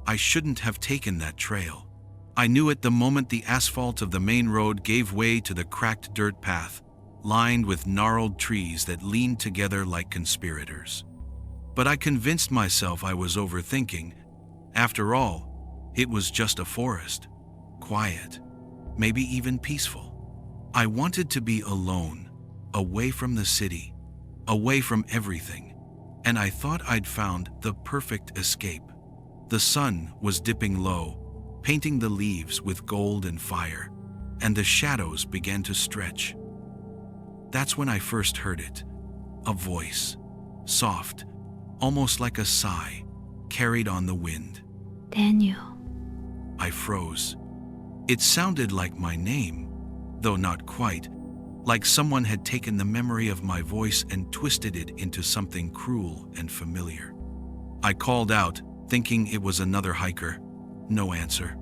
I shouldn't have taken that trail. I knew it the moment the asphalt of the main road gave way to the cracked dirt path, lined with gnarled trees that leaned together like conspirators. But I convinced myself I was overthinking. After all, it was just a forest. Quiet, maybe even peaceful. I wanted to be alone, away from the city, away from everything, and I thought I'd found the perfect escape. The sun was dipping low, painting the leaves with gold and fire, and the shadows began to stretch. That's when I first heard it. A voice, soft, almost like a sigh, carried on the wind. Daniel. I froze. It sounded like my name, though not quite, like someone had taken the memory of my voice and twisted it into something cruel and familiar. I called out, thinking it was another hiker. No answer.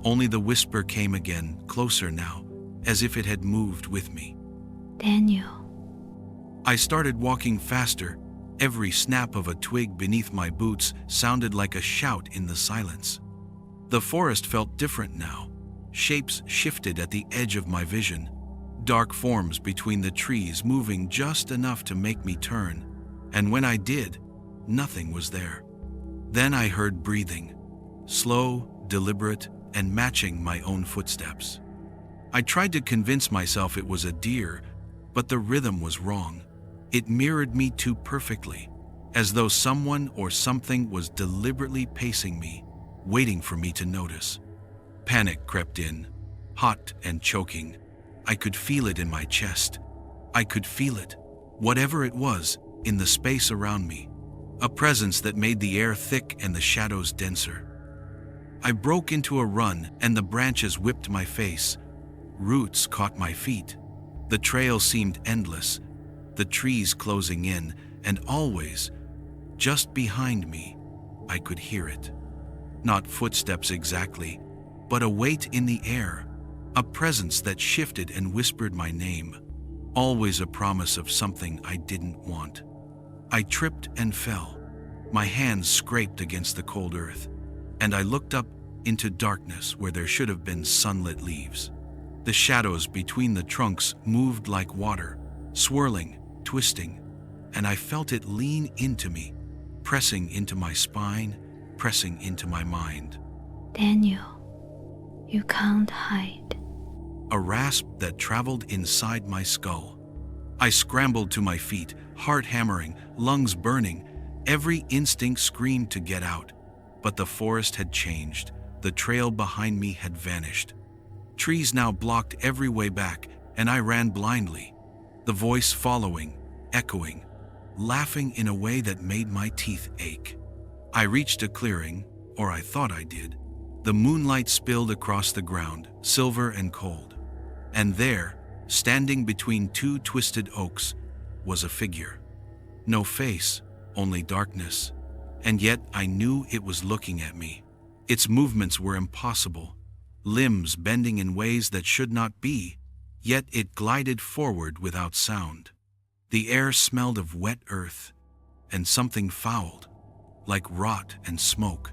Only the whisper came again, closer now, as if it had moved with me. Daniel. I started walking faster. Every snap of a twig beneath my boots sounded like a shout in the silence. The forest felt different now. Shapes shifted at the edge of my vision, dark forms between the trees moving just enough to make me turn, and when I did, nothing was there. Then I heard breathing, slow, deliberate, and matching my own footsteps. I tried to convince myself it was a deer, but the rhythm was wrong. It mirrored me too perfectly, as though someone or something was deliberately pacing me, waiting for me to notice. Panic crept in, hot and choking. I could feel it in my chest. I could feel it, whatever it was, in the space around me, a presence that made the air thick and the shadows denser. I broke into a run, and the branches whipped my face. Roots caught my feet. The trail seemed endless, the trees closing in, and always, just behind me, I could hear it. Not footsteps exactly, but a weight in the air, a presence that shifted and whispered my name, always a promise of something I didn't want. I tripped and fell. My hands scraped against the cold earth, and I looked up into darkness where there should have been sunlit leaves. The shadows between the trunks moved like water, swirling, twisting, and I felt it lean into me, pressing into my spine, pressing into my mind. Daniel, you can't hide. A rasp that traveled inside my skull. I scrambled to my feet, heart hammering, lungs burning. Every instinct screamed to get out, but the forest had changed. The trail behind me had vanished. Trees now blocked every way back, and I ran blindly, the voice following, echoing, laughing in a way that made my teeth ache. I reached a clearing, or I thought I did. The moonlight spilled across the ground, silver and cold. And there, standing between two twisted oaks, was a figure. No face, only darkness. And yet I knew it was looking at me. Its movements were impossible, limbs bending in ways that should not be, yet it glided forward without sound. The air smelled of wet earth, and something fouled, like rot and smoke.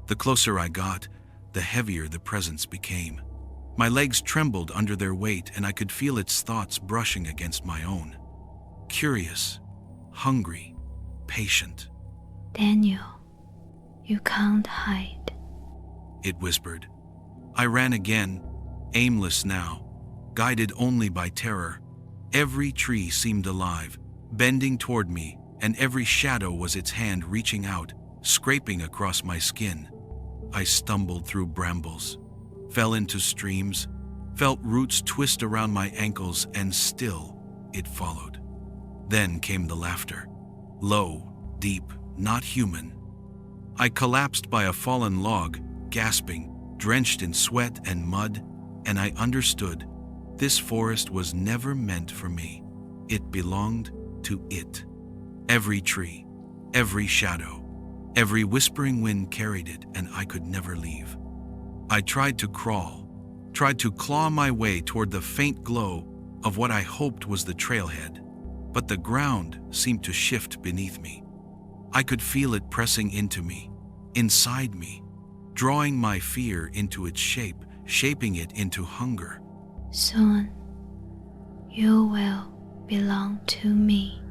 The closer I got, the heavier the presence became. My legs trembled under their weight, and I could feel its thoughts brushing against my own. Curious, hungry, patient. Daniel, you can't hide. It whispered. I ran again, aimless now, guided only by terror. Every tree seemed alive, bending toward me, and every shadow was its hand reaching out, scraping across my skin. I stumbled through brambles, fell into streams, felt roots twist around my ankles, and still it followed. Then came the laughter. Low, deep, not human. I collapsed by a fallen log, gasping, drenched in sweat and mud, and I understood this forest was never meant for me. It belonged to it. Every tree, every shadow, every whispering wind carried it, and I could never leave. I tried to crawl, tried to claw my way toward the faint glow of what I hoped was the trailhead, but the ground seemed to shift beneath me. I could feel it pressing into me, inside me, drawing my fear into its shape, shaping it into hunger. Soon, you will belong to me.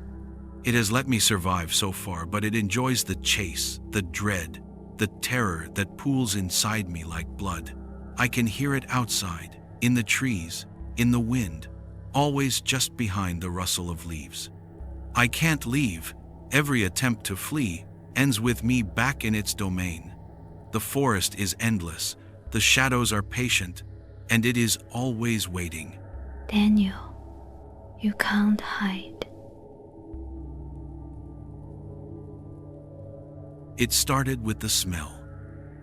It has let me survive so far, but it enjoys the chase, the dread, the terror that pools inside me like blood. I can hear it outside, in the trees, in the wind, always just behind the rustle of leaves. I can't leave. Every attempt to flee ends with me back in its domain. The forest is endless, the shadows are patient, and it is always waiting. Daniel, you can't hide. It started with the smell.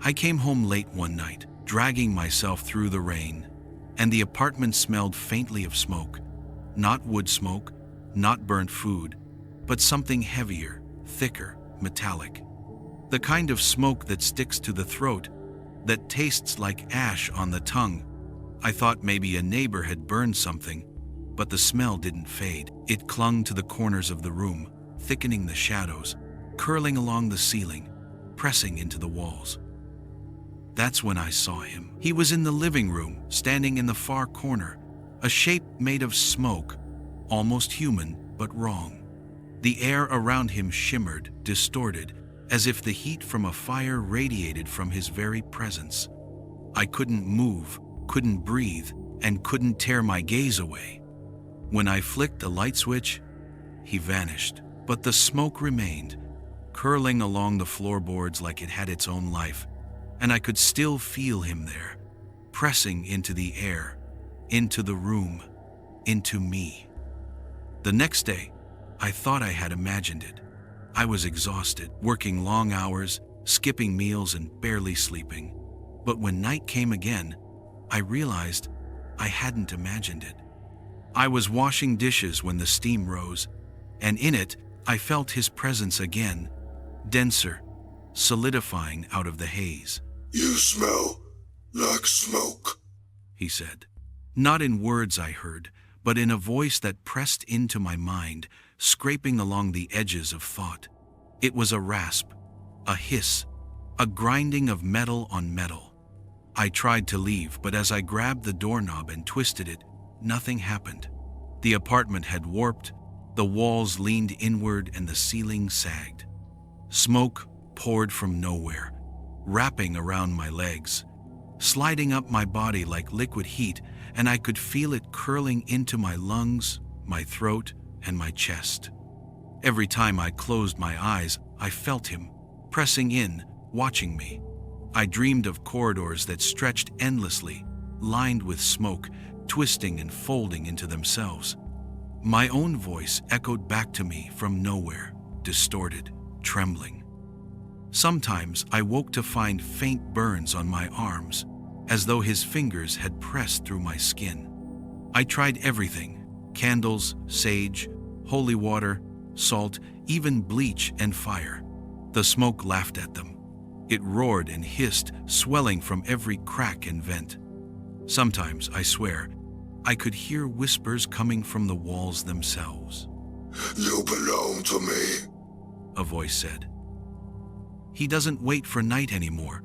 I came home late one night, dragging myself through the rain, and the apartment smelled faintly of smoke. Not wood smoke, not burnt food, but something heavier, thicker, metallic. The kind of smoke that sticks to the throat, that tastes like ash on the tongue. I thought maybe a neighbor had burned something, but the smell didn't fade. It clung to the corners of the room, thickening the shadows, curling along the ceiling, pressing into the walls. That's when I saw him. He was in the living room, standing in the far corner, a shape made of smoke, almost human, but wrong. The air around him shimmered, distorted, as if the heat from a fire radiated from his very presence. I couldn't move, couldn't breathe, and couldn't tear my gaze away. When I flicked a light switch, he vanished, but the smoke remained, curling along the floorboards like it had its own life, and I could still feel him there, pressing into the air, into the room, into me. The next day, I thought I had imagined it. I was exhausted, working long hours, skipping meals and barely sleeping. But when night came again, I realized I hadn't imagined it. I was washing dishes when the steam rose, and in it, I felt his presence again, denser, solidifying out of the haze. "You smell like smoke," he said. Not in words I heard, but in a voice that pressed into my mind, scraping along the edges of thought. It was a rasp, a hiss, a grinding of metal on metal. I tried to leave, but as I grabbed the doorknob and twisted it, nothing happened. The apartment had warped, the walls leaned inward and the ceiling sagged. Smoke poured from nowhere, wrapping around my legs, sliding up my body like liquid heat, and I could feel it curling into my lungs, my throat, and my chest. Every time I closed my eyes, I felt him, pressing in, watching me. I dreamed of corridors that stretched endlessly, lined with smoke, twisting and folding into themselves. My own voice echoed back to me from nowhere, distorted, trembling. Sometimes I woke to find faint burns on my arms, as though his fingers had pressed through my skin. I tried everything: candles, sage, holy water, salt, even bleach and fire. The smoke laughed at them. It roared and hissed, swelling from every crack and vent. Sometimes, I swear, I could hear whispers coming from the walls themselves. "You belong to me," a voice said. He doesn't wait for night anymore.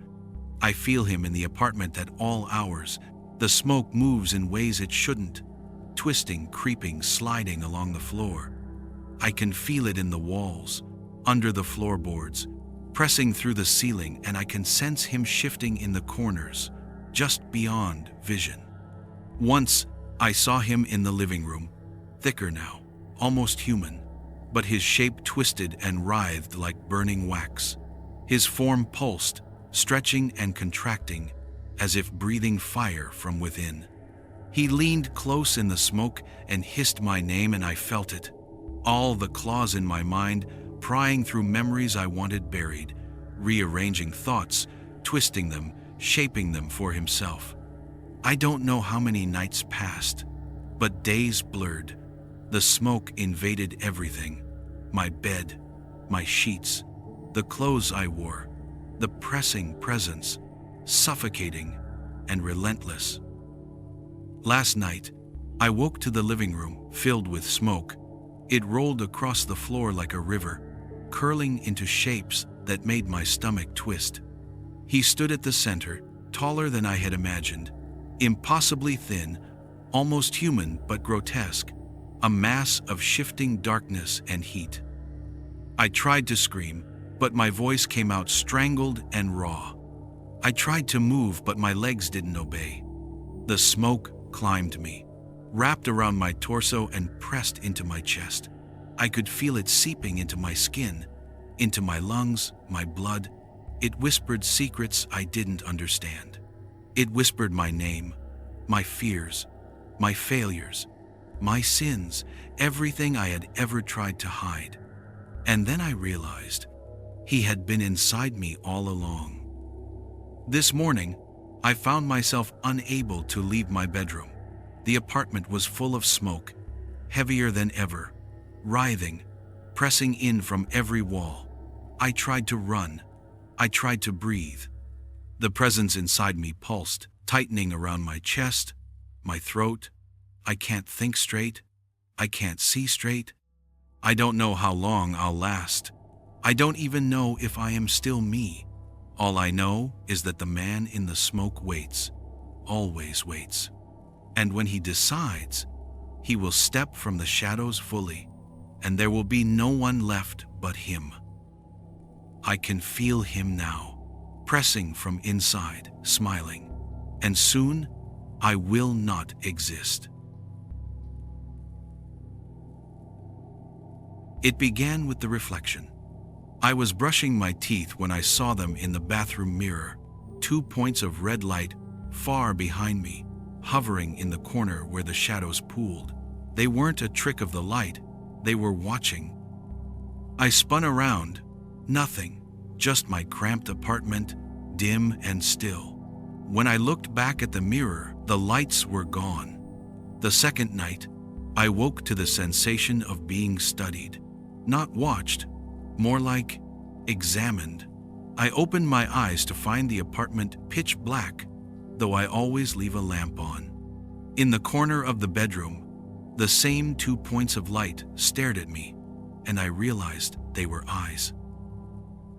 I feel him in the apartment at all hours. The smoke moves in ways it shouldn't, twisting, creeping, sliding along the floor. I can feel it in the walls, under the floorboards, pressing through the ceiling, and I can sense him shifting in the corners, just beyond vision. Once, I saw him in the living room, thicker now, almost human, but his shape twisted and writhed like burning wax. His form pulsed, stretching and contracting, as if breathing fire from within. He leaned close in the smoke and hissed my name, and I felt it. All the claws in my mind, prying through memories I wanted buried, rearranging thoughts, twisting them, shaping them for himself. I don't know how many nights passed, but days blurred. The smoke invaded everything: my bed, my sheets, the clothes I wore, the pressing presence, suffocating and relentless. Last night, I woke to the living room filled with smoke. It rolled across the floor like a river, curling into shapes that made my stomach twist. He stood at the center, taller than I had imagined, impossibly thin, almost human but grotesque, a mass of shifting darkness and heat. I tried to scream, but my voice came out strangled and raw. I tried to move, but my legs didn't obey. The smoke climbed me, wrapped around my torso and pressed into my chest. I could feel it seeping into my skin, into my lungs, my blood. It whispered secrets I didn't understand. It whispered my name, my fears, my failures, my sins, everything I had ever tried to hide. And then I realized he had been inside me all along. This morning, I found myself unable to leave my bedroom. The apartment was full of smoke, heavier than ever, writhing, pressing in from every wall. I tried to run. I tried to breathe. The presence inside me pulsed, tightening around my chest, my throat. I can't think straight. I can't see straight. I don't know how long I'll last. I don't even know if I am still me. All I know is that the man in the smoke waits, always waits. And when he decides, he will step from the shadows fully, and there will be no one left but him. I can feel him now, pressing from inside, smiling, and soon I will not exist. It began with the reflection. I was brushing my teeth when I saw them in the bathroom mirror, 2 points of red light far behind me, hovering in the corner where the shadows pooled. They weren't a trick of the light, they were watching. I spun around, nothing, just my cramped apartment, dim and still. When I looked back at the mirror, the lights were gone. The second night, I woke to the sensation of being studied. Not watched, more like examined. I opened my eyes to find the apartment pitch black, though I always leave a lamp on. In the corner of the bedroom, the same 2 points of light stared at me, and I realized they were eyes.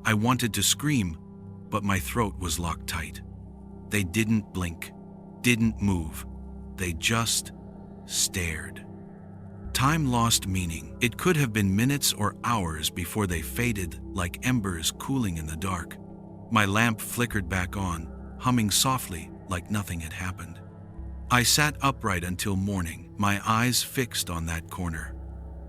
I wanted to scream, but my throat was locked tight. They didn't blink, didn't move. They just stared. Time lost meaning. It could have been minutes or hours before they faded like embers cooling in the dark. My lamp flickered back on, humming softly like nothing had happened. I sat upright until morning, my eyes fixed on that corner.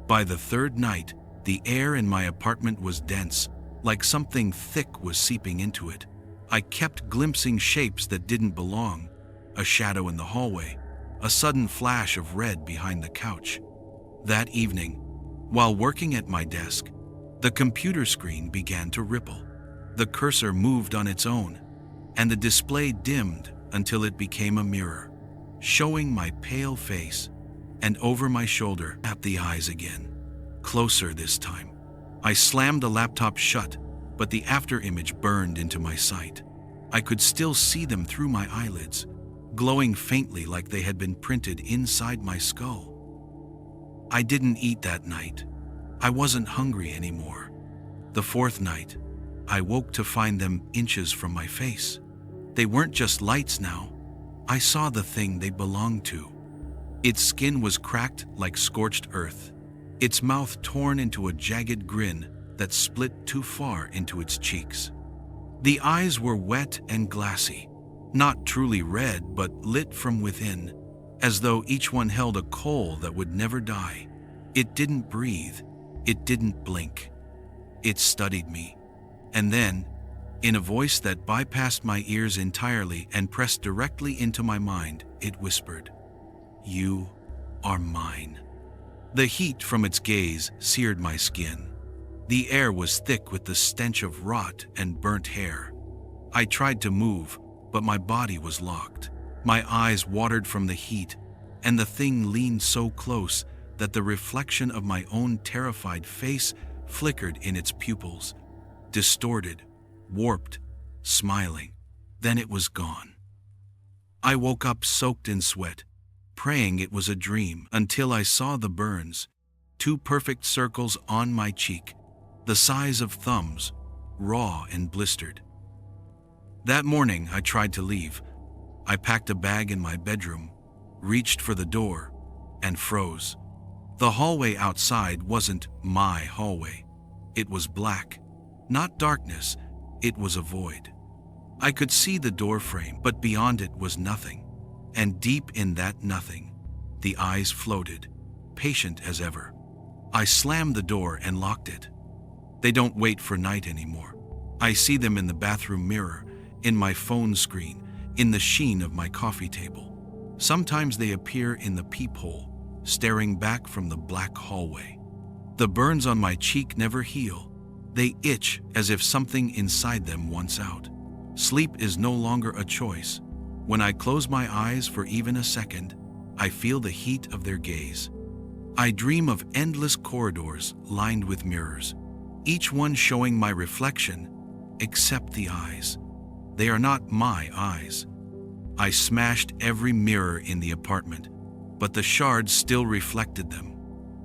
By the third night, the air in my apartment was dense, like something thick was seeping into it. I kept glimpsing shapes that didn't belong, a shadow in the hallway, a sudden flash of red behind the couch. That evening, while working at my desk, the computer screen began to ripple. The cursor moved on its own, and the display dimmed until it became a mirror, showing my pale face, and over my shoulder at the eyes again. Closer this time. I slammed the laptop shut, but the afterimage burned into my sight. I could still see them through my eyelids, glowing faintly like they had been printed inside my skull. I didn't eat that night. I wasn't hungry anymore. The fourth night, I woke to find them inches from my face. They weren't just lights now. I saw the thing they belonged to. Its skin was cracked like scorched earth, its mouth torn into a jagged grin that split too far into its cheeks. The eyes were wet and glassy, not truly red but lit from within, as though each one held a coal that would never die. It didn't breathe. It didn't blink. It studied me. And then, in a voice that bypassed my ears entirely and pressed directly into my mind, it whispered, "You are mine." The heat from its gaze seared my skin. The air was thick with the stench of rot and burnt hair. I tried to move, but my body was locked. My eyes watered from the heat, and the thing leaned so close that the reflection of my own terrified face flickered in its pupils, distorted, warped, smiling. Then it was gone. I woke up soaked in sweat, praying it was a dream, until I saw the burns, 2 perfect circles on my cheek, the size of thumbs, raw and blistered. That morning, I tried to leave. I packed a bag in my bedroom, reached for the door, and froze. The hallway outside wasn't my hallway. It was black. Not darkness, it was a void. I could see the door frame, but beyond it was nothing. And deep in that nothing, the eyes floated, patient as ever. I slammed the door and locked it. They don't wait for night anymore. I see them in the bathroom mirror, in my phone screen, in the sheen of my coffee table. Sometimes they appear in the peephole, staring back from the black hallway. The burns on my cheek never heal. They itch as if something inside them wants out. Sleep is no longer a choice. When I close my eyes for even a second, I feel the heat of their gaze. I dream of endless corridors lined with mirrors, each one showing my reflection, except the eyes. They are not my eyes. I smashed every mirror in the apartment, but the shards still reflected them,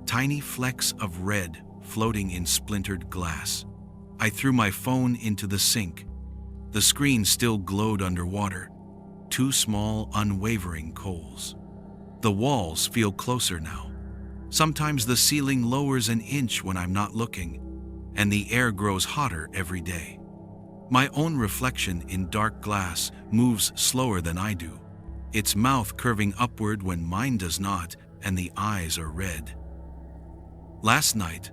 tiny flecks of red floating in splintered glass. I threw my phone into the sink. The screen still glowed underwater, two small, unwavering coals. The walls feel closer now. Sometimes the ceiling lowers an inch when I'm not looking, and the air grows hotter every day. My own reflection in dark glass moves slower than I do, its mouth curving upward when mine does not, and the eyes are red. Last night,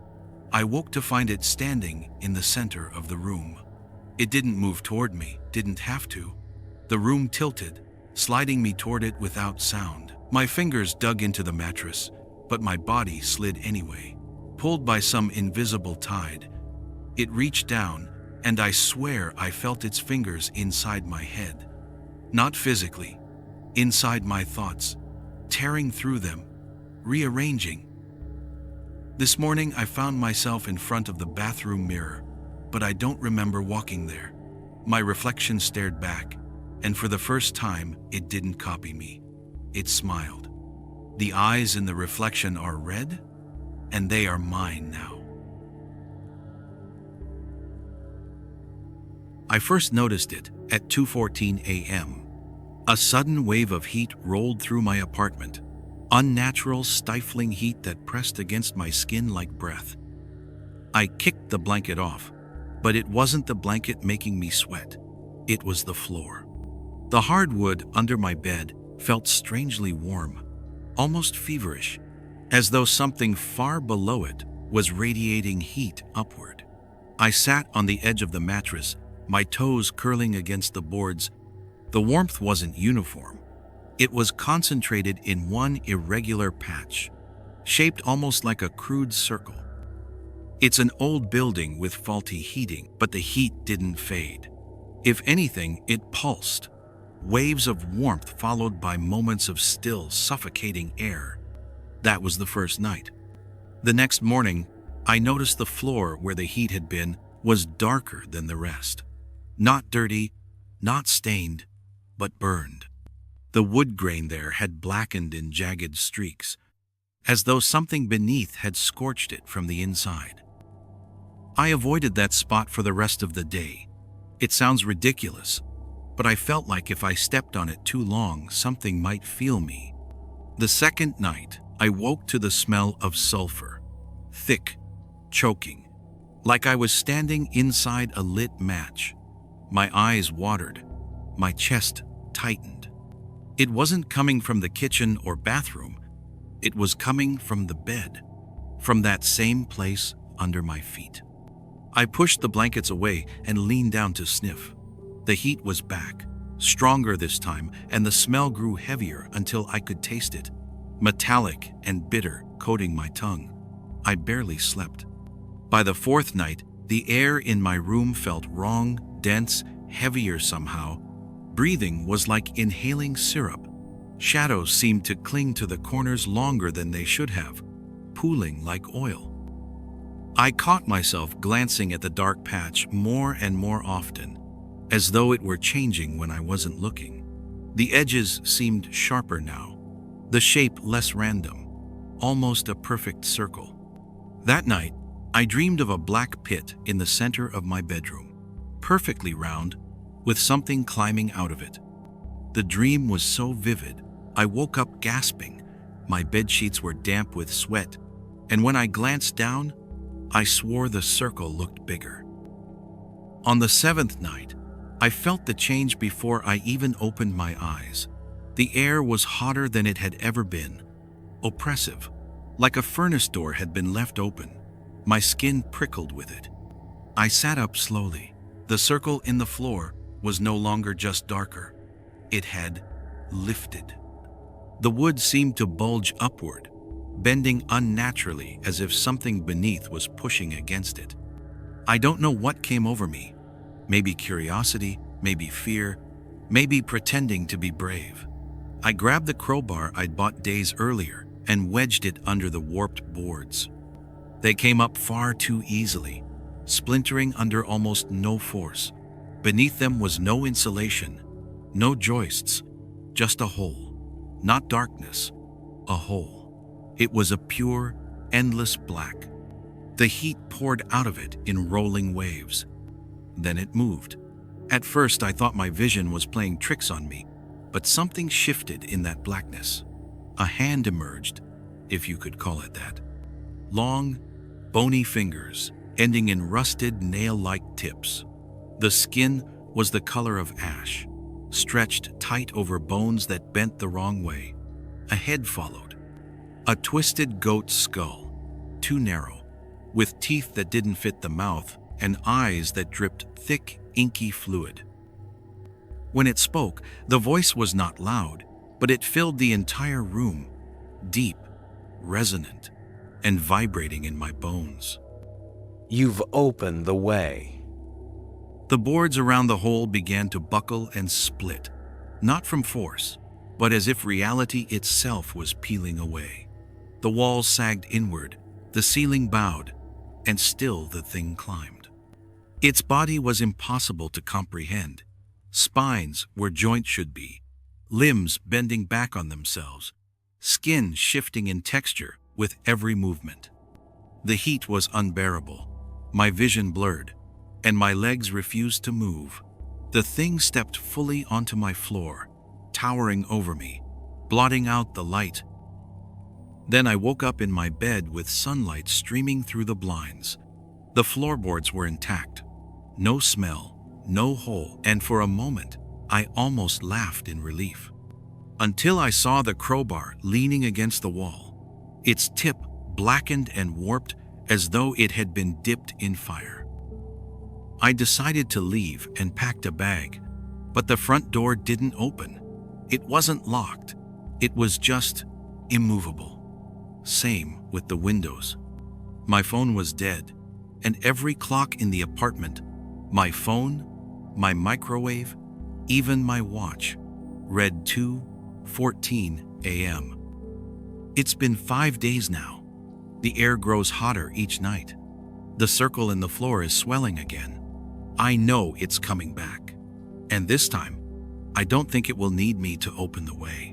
I woke to find it standing in the center of the room. It didn't move toward me, didn't have to. The room tilted, sliding me toward it without sound. My fingers dug into the mattress, but my body slid anyway. Pulled by some invisible tide, it reached down, and I swear I felt its fingers inside my head. Not physically, inside my thoughts, tearing through them, rearranging. This morning I found myself in front of the bathroom mirror, but I don't remember walking there. My reflection stared back, and for the first time, it didn't copy me. It smiled. The eyes in the reflection are red, and they are mine now. I first noticed it at 2:14 a.m. A sudden wave of heat rolled through my apartment. Unnatural, stifling heat that pressed against my skin like breath. I kicked the blanket off, but it wasn't the blanket making me sweat. It was the floor. The hardwood under my bed felt strangely warm, almost feverish, as though something far below it was radiating heat upward. I sat on the edge of the mattress, my toes curling against the boards. The warmth wasn't uniform. It was concentrated in one irregular patch, shaped almost like a crude circle. It's an old building with faulty heating, but the heat didn't fade. If anything, it pulsed. Waves of warmth followed by moments of still, suffocating air. That was the first night. The next morning, I noticed the floor where the heat had been was darker than the rest. Not dirty, not stained, but burned. The wood grain there had blackened in jagged streaks, as though something beneath had scorched it from the inside. I avoided that spot for the rest of the day. It sounds ridiculous, but I felt like if I stepped on it too long, something might feel me. The second night, I woke to the smell of sulfur, thick, choking, like I was standing inside a lit match. My eyes watered, my chest tightened. It wasn't coming from the kitchen or bathroom. It was coming from the bed, from that same place under my feet. I pushed the blankets away and leaned down to sniff. The heat was back, stronger this time, and the smell grew heavier until I could taste it, metallic and bitter, coating my tongue. I barely slept. By the fourth night, the air in my room felt wrong, dense, heavier somehow. Breathing was like inhaling syrup. Shadows seemed to cling to the corners longer than they should have, pooling like oil. I caught myself glancing at the dark patch more and more often, as though it were changing when I wasn't looking. The edges seemed sharper now, the shape less random, almost a perfect circle. That night, I dreamed of a black pit in the center of my bedroom, perfectly round, with something climbing out of it. The dream was so vivid, I woke up gasping. My bedsheets were damp with sweat, and when I glanced down, I swore the circle looked bigger. On the 7th night, I felt the change before I even opened my eyes. The air was hotter than it had ever been, oppressive, like a furnace door had been left open. My skin prickled with it. I sat up slowly. The circle in the floor was no longer just darker. It had lifted. The wood seemed to bulge upward, bending unnaturally as if something beneath was pushing against it. I don't know what came over me. Maybe curiosity, maybe fear, maybe pretending to be brave. I grabbed the crowbar I'd bought days earlier and wedged it under the warped boards. They came up far too easily, splintering under almost no force. Beneath them was no insulation, no joists, just a hole. Not darkness, a hole. It was a pure, endless black. The heat poured out of it in rolling waves. Then it moved. At first I thought my vision was playing tricks on me, but something shifted in that blackness. A hand emerged, if you could call it that. Long, bony fingers, ending in rusted nail-like tips. The skin was the color of ash, stretched tight over bones that bent the wrong way. A head followed. A twisted goat's skull, too narrow, with teeth that didn't fit the mouth and eyes that dripped thick, inky fluid. When it spoke, the voice was not loud, but it filled the entire room, deep, resonant, and vibrating in my bones. You've opened the way. The boards around the hole began to buckle and split, not from force, but as if reality itself was peeling away. The walls sagged inward, the ceiling bowed, and still the thing climbed. Its body was impossible to comprehend. Spines where joints should be, limbs bending back on themselves, skin shifting in texture with every movement. The heat was unbearable, my vision blurred, and my legs refused to move. The thing stepped fully onto my floor, towering over me, blotting out the light. Then I woke up in my bed with sunlight streaming through the blinds. The floorboards were intact. No smell, no hole, and for a moment, I almost laughed in relief. Until I saw the crowbar leaning against the wall, its tip blackened and warped as though it had been dipped in fire. I decided to leave and packed a bag, but the front door didn't open. It wasn't locked. It was just immovable. Same with the windows. My phone was dead, and every clock in the apartment, my phone, my microwave, even my watch, read 2:14 a.m. It's been 5 days now. The air grows hotter each night. The circle in the floor is swelling again. I know it's coming back. And this time, I don't think it will need me to open the way.